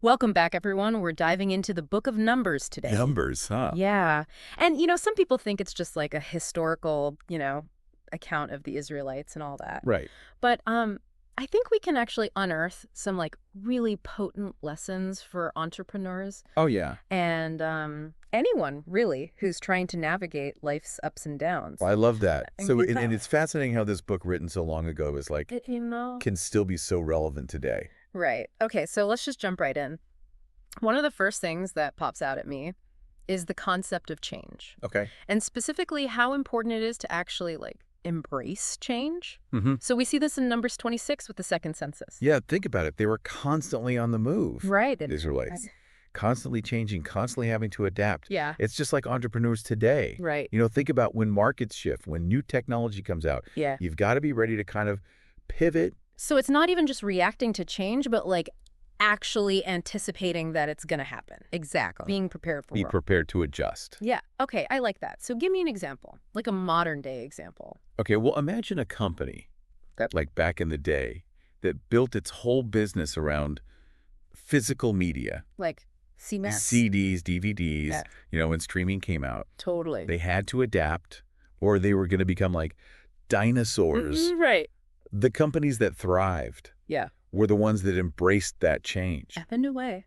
Welcome back, everyone. We're diving into the Book of Numbers today. Numbers, huh? Yeah. And, some people think it's just like a historical, account of the Israelites and all that. Right. But I think we can actually unearth some like really potent lessons for entrepreneurs Oh, yeah. and anyone really who's trying to navigate life's ups and downs. Well, I love that. So, Yeah. and it's fascinating how this book written so long ago is like, can still be so relevant today. Right. Okay, so let's just jump right in. One of the first things that pops out at me is the concept of change, Okay. and specifically how important it is to actually like embrace change. Mm-hmm. So we see this in Numbers 26 with the second census. Yeah, think about it. They were constantly on the move, Right. the Israelites. Constantly changing, constantly having to adapt. Yeah. It's just like entrepreneurs today. Right. Think about when markets shift, when new technology comes out. Yeah. You've got to be ready to kind of pivot. So it's not even just reacting to change, but like actually anticipating that it's going to happen. Exactly. Being prepared for Be it. prepared to adjust. Yeah. Okay, I like that. So give me an example, like a modern day example. Okay, well, imagine a company that, like back in the day, that built its whole business around physical media. Like CMAX. CDs, DVDs, Yeah. When streaming came out. Totally. They had to adapt or they were going to become like dinosaurs. Right. The companies that thrived Yeah. were the ones that embraced that change, A new way.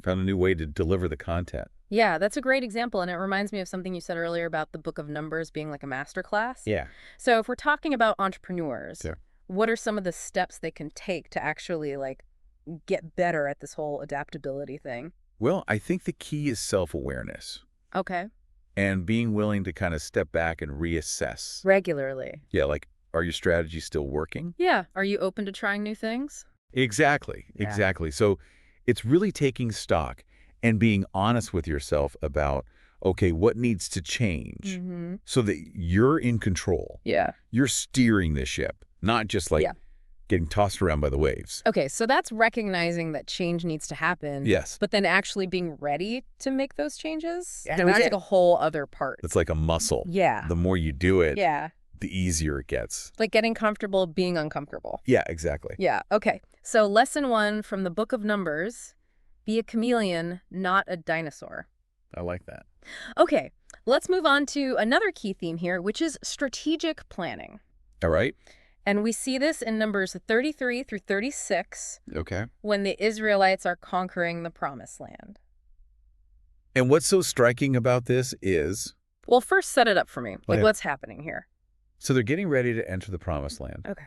found a new way to deliver the content. Yeah, that's a great example, and it reminds me of something you said earlier about the Book of Numbers being like a master class. Yeah. So if we're talking about entrepreneurs, Sure. what are some of the steps they can take to actually like get better at this whole adaptability thing? Well, I think the key is self-awareness Okay. and being willing to kind of step back and reassess. Regularly. Yeah, like, are your strategies still working? Yeah. Are you open to trying new things? Exactly. Yeah. Exactly. So it's really taking stock and being honest with yourself about, okay, what needs to change Mm-hmm. so that you're in control. Yeah. You're steering the ship, not just like Yeah. getting tossed around by the waves. Okay, so that's recognizing that change needs to happen. Yes. But then actually being ready to make those changes? Yeah, That's that's like a whole other part. It's like a muscle. Yeah. The more you do it, Yeah. the easier it gets. Like getting comfortable being uncomfortable. Yeah, exactly. Yeah, okay. So lesson 1 from the Book of Numbers, be a chameleon, not a dinosaur. I like that. Okay, let's move on to another key theme here, which is strategic planning. All right. And we see this in Numbers 33 through 36 Okay. when the Israelites are conquering the Promised Land. And what's so striking about this is, Well, first set it up for me. Like, Okay. what's happening here? so they're getting ready to enter the Promised Land. Okay.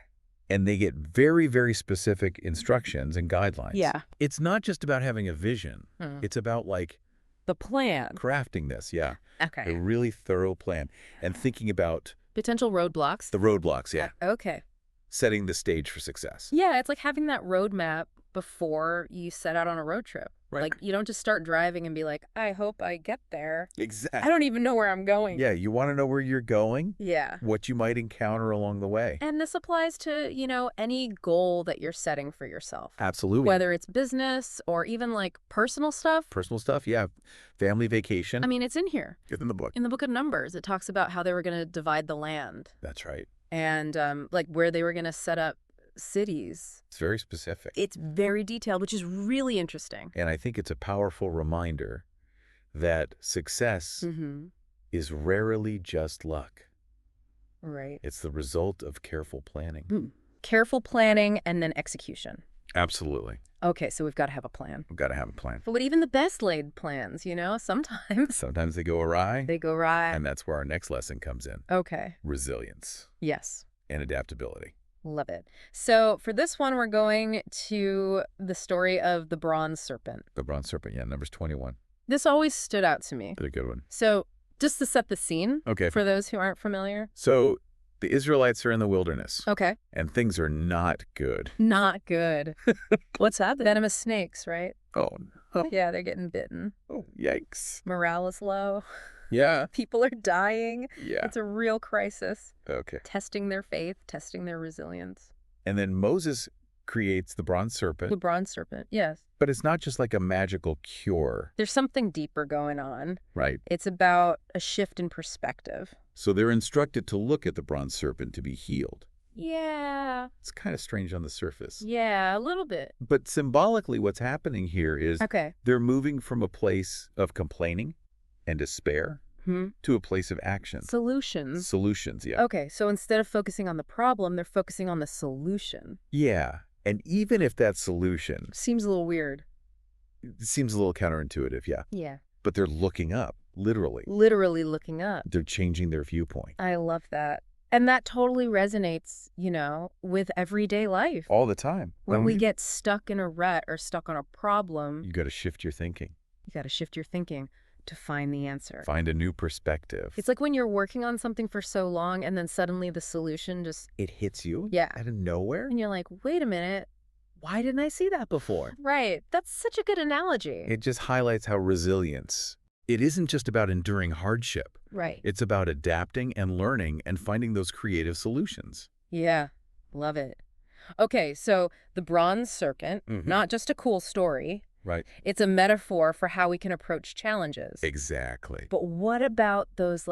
And they get very, very specific instructions and guidelines. Yeah. It's not just about having a vision. Hmm. It's about like The plan. crafting this, yeah. A Okay. really thorough plan and thinking about Potential roadblocks. the roadblocks, yeah. Okay. Setting the stage for success. Yeah, it's like having that roadmap before you set out on a road trip. Right. Like, you don't just start driving and be like, I hope I get there. Exactly. I don't even know where I'm going. Yeah, you want to know where you're going, Yeah. what you might encounter along the way. And this applies to, any goal that you're setting for yourself. Absolutely. Whether it's business or even like personal stuff. Personal stuff, yeah. Family vacation. I mean, it's in here. It's in the book. In the Book of Numbers, it talks about how they were going to divide the land That's right. and like where they were going to set up cities. It's very specific. It's very detailed, which is really interesting. And I think it's a powerful reminder that success Mm-hmm. is rarely just luck. Right. It's the result of careful planning. Careful planning and then execution. Absolutely. Okay, so we've got to have a plan. We've got to have a plan. But even the best laid plans, sometimes Sometimes they go awry, they go awry. and that's where our next lesson comes in. Okay. Resilience Yes. and adaptability. Love it. So for this one, we're going to the story of the bronze serpent. The bronze serpent, yeah, Numbers 21. This always stood out to me. That's a good one. So just to set the scene Okay. for those who aren't familiar. So the Israelites are in the wilderness, Okay. and things are not good. Not good. What's that? Venomous snakes, right? Oh, no. Yeah, they're getting bitten. Oh, yikes. Morale is low. Yeah. People are dying. Yeah. It's a real crisis. Okay. Testing their faith, testing their resilience. And then Moses creates the bronze serpent, The bronze serpent, yes. but it's not just like a magical cure, There's something deeper going on. right? It's about a shift in perspective. So they're instructed to look at the bronze serpent to be healed. Yeah. It's kind of strange on the surface. Yeah, a little bit. But symbolically, what's happening here is Okay. they're moving from a place of complaining and despair Hmm. to a place of action. Solutions. Solutions, yeah. Okay, so instead of focusing on the problem, they're focusing on the solution. Yeah. And even if that solution Seems a little weird. seems a little counterintuitive, yeah. Yeah. But they're looking up, literally. Literally looking up. They're changing their viewpoint. I love that. And that totally resonates, with everyday life. All the time. When we get stuck in a rut or stuck on a problem, You got to shift your thinking. you got to shift your thinking to find the answer. Find a new perspective. It's like when you're working on something for so long and then suddenly the solution just, It hits you yeah. out of nowhere. And you're like, wait a minute. Why didn't I see that before? Right. That's such a good analogy. It just highlights how resilience, it isn't just about enduring hardship. Right. It's about adapting and learning and finding those creative solutions. Yeah. Love it. Okay, so the bronze serpent, not just a cool story. Right. It's a metaphor for how we can approach challenges. Exactly. But what about those,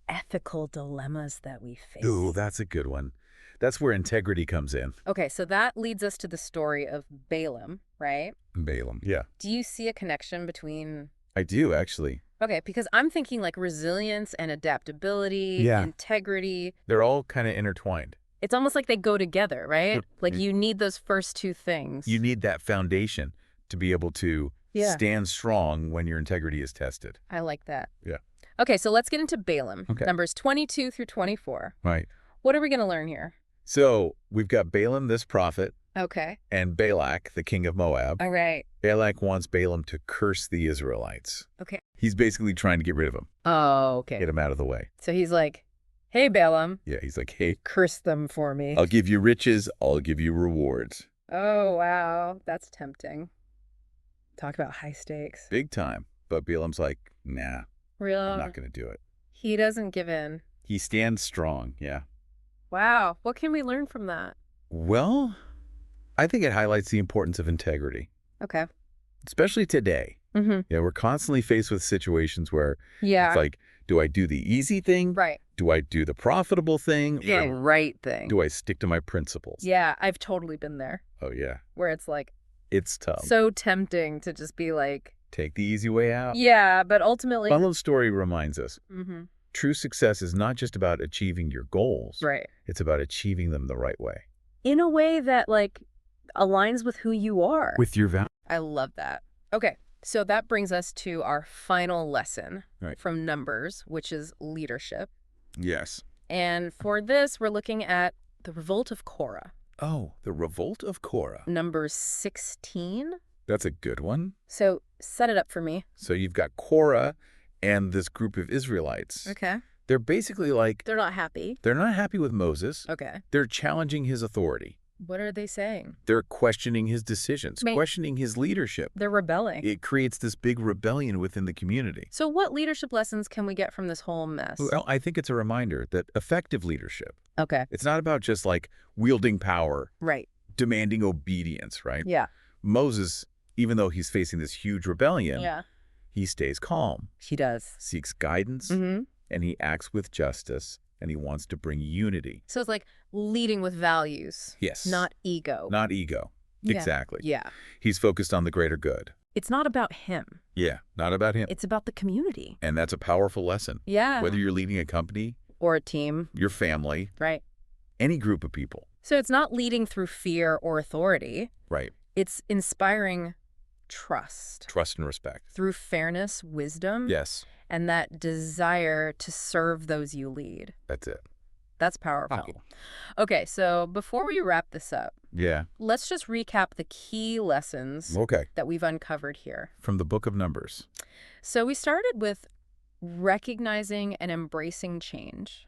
ethical dilemmas that we face? Ooh, that's a good one. That's where integrity comes in. Okay, so that leads us to the story of Balaam, right? Balaam. Yeah. Do you see a connection between... I do, actually. Okay, because I'm thinking resilience and adaptability, Yeah. integrity. They're all kind of intertwined. It's almost like they go together, right? Yep. Like you need those first two things. You need that foundation to be able to Yeah. stand strong when your integrity is tested. I like that. Yeah. Okay, so let's get into Balaam. Okay. Numbers 22 through 24. Right. What are we going to learn here? So we've got Balaam, this prophet, Okay. and Balak, the king of Moab. All right. Balak wants Balaam to curse the Israelites. Okay. He's basically trying to get rid of him, Oh, okay. get him out of the way. So he's like, hey, Balaam, Yeah, he's like, hey, curse them for me. I'll give you riches, I'll give you rewards. Oh, wow. That's tempting. Talk about high stakes. Big time. But Balaam's like, nah, I'm Real. not going to do it. He doesn't give in. He stands strong, yeah. Wow. What can we learn from that? Well, I think it highlights the importance of integrity, Okay. especially today. Mm-hmm. Yeah, we're constantly faced with situations where Yeah. it's like, do I do the easy thing? Right. Do I do the profitable thing? The Or right thing. do I stick to my principles? Yeah, I've totally been there. Oh, yeah. Where it's It's tough. so tempting to just be like, Take the easy way out. yeah, but ultimately. Balaam's story reminds us, Mm-hmm. true success is not just about achieving your goals. Right. It's about achieving them the right way. In a way that aligns with who you are. With your value. I love that. Okay, so that brings us to our final lesson Right. from Numbers, which is leadership. Yes. And for this, we're looking at the revolt of Korah, Oh, the revolt of Korah. Numbers 16. That's a good one. So set it up for me. So you've got Korah and this group of Israelites. Okay. They're basically They're not happy. they're not happy with Moses. Okay. They're challenging his authority. What are they saying? They're questioning his decisions, questioning his leadership. They're rebelling. It creates this big rebellion within the community. So what leadership lessons can we get from this whole mess? Well, I think it's a reminder that effective leadership, Okay. it's not about just wielding power, Right. demanding obedience, right? Yeah. Moses, even though he's facing this huge rebellion, Yeah. he stays calm, He does. seeks guidance, Mm-hmm. and he acts with justice, and he wants to bring unity. So it's leading with values. Yes. Not ego. Not ego. Yeah. Exactly. Yeah. He's focused on the greater good. It's not about him. Yeah, not about him. It's about the community. And that's a powerful lesson. Yeah. Whether you're leading a company, Or a team. your family, Right. any group of people. So it's not leading through fear or authority. Right. It's inspiring trust Trust and respect. through fairness, wisdom, Yes, and that desire to serve those you lead. that's it. That's powerful. Okay, so before we wrap this up, Yeah. let's just recap the key lessons Okay. that we've uncovered here. From the book of Numbers. So we started with recognizing and embracing change.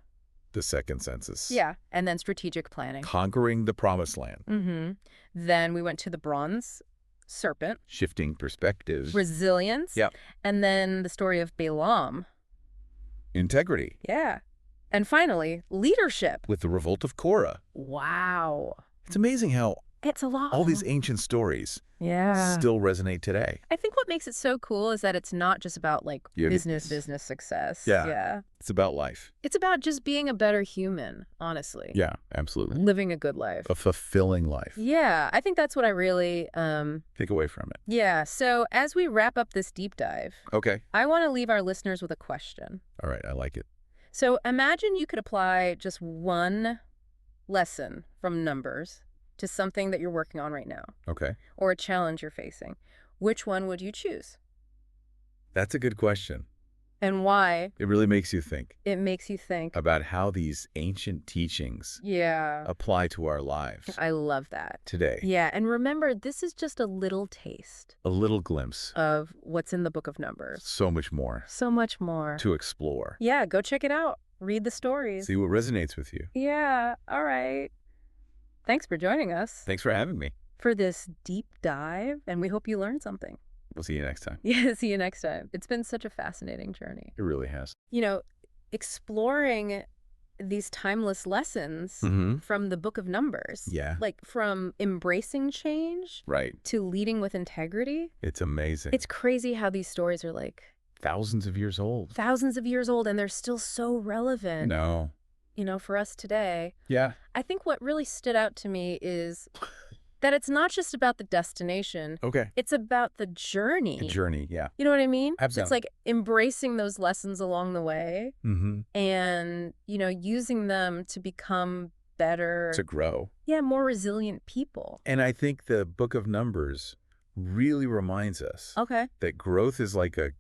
The second census. Yeah. And then strategic planning. Conquering the promised land. Mm-hmm. Then we went to the bronze serpent, Shifting perspectives. resilience. Yep. And then the story of Balaam. Integrity. Yeah. And finally, leadership. With the revolt of Korah. Wow. It's amazing how It's a lot. all these ancient stories Yeah. still resonate today. I think what makes it so cool is that it's not just about like Yeah, business success. Yeah. Yeah. It's about life. It's about just being a better human, honestly. Yeah, absolutely. Living a good life. A fulfilling life. Yeah, I think that's what I really, Take away from it. yeah. So as we wrap up this deep dive, Okay. I want to leave our listeners with a question. All right, I like it. So imagine you could apply just one lesson from numbers to something that you're working on right now, Okay. or a challenge you're facing. Which one would you choose? That's a good question. And why? It really makes you think It makes you think. about how these ancient teachings Yeah, apply to our lives I love that. today. Yeah, and remember, this is just a little taste A little glimpse. of what's in the Book of Numbers. So much more So much more. to explore. Yeah, go check it out. Read the stories. See what resonates with you. Yeah, all right. Thanks for joining us Thanks for having me. for this deep dive, and we hope you learned something. We'll see you next time. Yeah, see you next time. It's been such a fascinating journey. It really has. You know, exploring these timeless lessons Mm-hmm. from the Book of Numbers. Yeah. Like from embracing change Right. to leading with integrity. It's amazing. It's crazy how these stories are like thousands of years old. thousands of years old and they're still so relevant, No. you know, for us today. Yeah. I think what really stood out to me is that it's not just about the destination. Okay. It's about the journey. A journey. Yeah. You know what I mean? So Absolutely. it's like embracing those lessons along the way Mm-hmm. and, you know, using them to become better, To grow. yeah, more resilient people. And I think the Book of Numbers really reminds us Okay. that growth is like a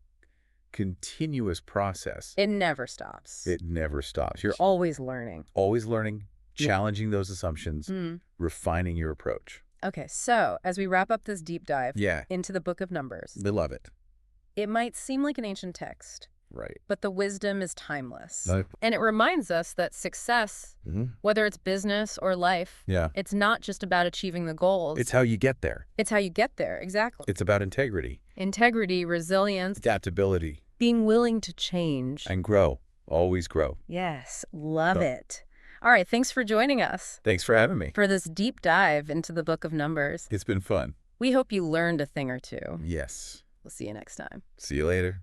continuous process. It never stops. It never stops. You're You're always learning. always learning, Yeah. challenging those assumptions, Mm. refining your approach. Okay, so as we wrap up this deep dive Yeah. into the Book of Numbers, They love it. it might seem like an ancient text, Right. but the wisdom is timeless. No. And it reminds us that success, Mm-hmm. whether it's business or life, Yeah. it's not just about achieving the goals. It's how you get there. It's how you get there, exactly. It's about integrity, Integrity, resilience, adaptability, being willing to change. and grow. Always grow. Yes, love So- it. All right, thanks for joining us Thanks for having me. for this deep dive into the Book of Numbers. It's been fun. We hope you learned a thing or two. Yes. We'll see you next time. See you later.